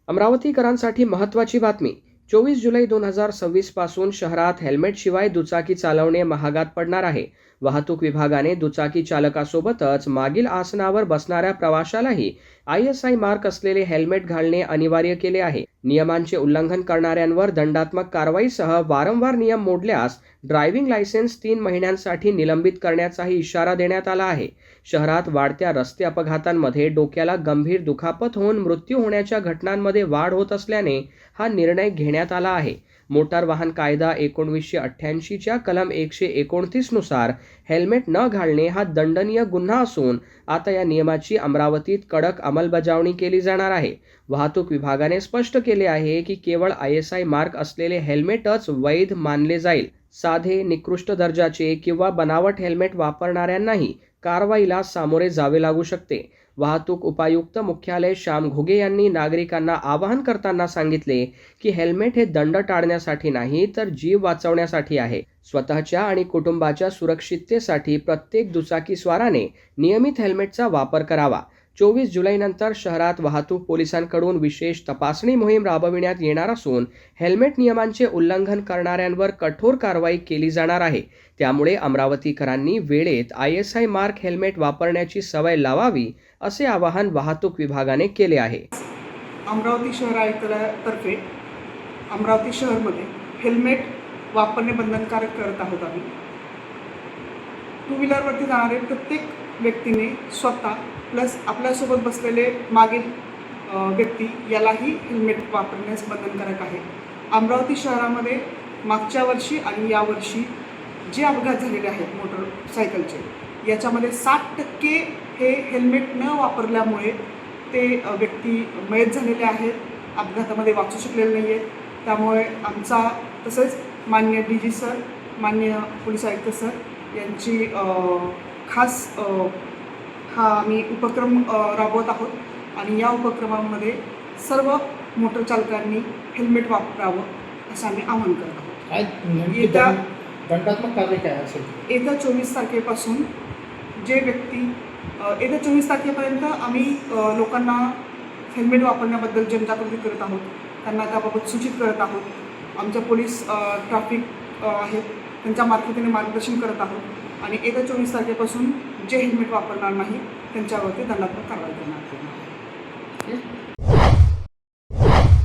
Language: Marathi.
अमरावतीकरांसाठी महत्त्वाची बातमी. 24 जुलै 2026 पासून शहरात हेल्मेटशिवाय दुचाकी चालवणे महागात पडणार आहे. वाहतूक विभागाने दुचाकी चालकासोबतच मागील आसनावर बसणाऱ्या प्रवाशालाही ISI मार्क असलेले हेल्मेट घालणे अनिवार्य केले आहे. नियमांचे उल्लंघन करणाऱ्यांवर दंडात्मक कारवाईसह वारंवार नियम मोडल्यास ड्रायव्हिंग लायसेन्स 3 महिन्यांसाठी निलंबित करण्याचाही इशारा देण्यात आला आहे. शहरात वाढत्या रस्ते अपघातांमध्ये डोक्याला गंभीर दुखापत होऊन मृत्यू होण्याच्या घटनांमध्ये वाढ होत असल्याने हा निर्णय घेण्यात आला आहे. मोटार वाहन कायदा 1988च्या कलम 129 नुसार हेल्मेट न घालणे हा दंडनीय गुन्हा असून आता या नियमाची अमरावतीत कडक अंमलबजावणी केली जाणार आहे. वाहतूक विभागाने स्पष्ट केले आहे की केवळ ISI मार्क असलेले हेल्मेटच वैध मानले जाईल. साधे, निकृष्ट दर्जाचे किंवा बनावट हेल्मेट वापरणाऱ्यांनाही कारवाईला सामोरे जावे लागू शकते. वाहतूक उपायुक्त मुख्यालय श्याम घुगे यांनी नागरिकांना आवाहन करताना सांगितले की हेल्मेट हे दंड टाळण्यासाठी नाही तर जीव वाचवण्यासाठी आहे. स्वतःच्या आणि कुटुंबाच्या सुरक्षिततेसाठी प्रत्येक दुचाकीस्वाराने नियमित हेल्मेटचा वापर करावा. 24 जुलैनंतर शहरात वाहतूक पोलिसांकडून विशेष तपासणी मोहीम राबविण्यात येणार असून हेल्मेट नियमांचे उल्लंघन करणाऱ्यांवर कठोर कारवाई केली जाणार आहे. त्यामुळे अमरावतीकरांनी वेळेत ISI मार्क हेल्मेट वापरण्याची सवय लावावी असे आवाहन वाहतूक विभागाने केले आहे. अमरावती शहर आयुक्तालयातर्फे अमरावती शहरमध्ये हेल्मेट वापरणे बंधनकारक करत आहोत. आम्ही टू व्हीलरवरती जाणारे प्रत्येक व्यक्तीने स्वतः प्लस आपल्यासोबत बसलेले मागील व्यक्ती यालाही हेल्मेट वापरण्यास बंधनकारक आहे. अमरावती शहरामध्ये मागच्या वर्षी आणि यावर्षी जे अपघात झालेले आहेत मोटरसायकलचे, याच्यामध्ये 60% हे हेल्मेट न वापरल्यामुळे ते व्यक्ती मयत झालेले आहेत, अपघातामध्ये वाचू शकलेले नाही आहेत. त्यामुळे आमचा तसेच माननीय DG सर, माननीय पोलीस आयुक्त सर यांची खास हा आम्ही उपक्रम राबवत आहोत आणि या उपक्रमामध्ये सर्व मोटर चालकांनी हेल्मेट वापरावं असं आम्ही आवाहन करत आहोत. येत्या दंडात्मक कारवाई काय असेल? येत्या 24 तारखेपासून जे व्यक्ती येत्या 24 तारखेपर्यंत आम्ही लोकांना हेल्मेट वापरण्याबद्दल जनजागृती करत आहोत, त्यांना त्याबाबत सूचित करत आहोत. आमच्या पोलीस ट्रॅफिक आहेत त्यांच्या मार्फतीने मार्गदर्शन करत आहोत आणि येत्या 24 तारखेपासून जे हेल्मेट वापरणार नाही त्यांच्यावरती दंडात्मक कारवाई करणार आहोत.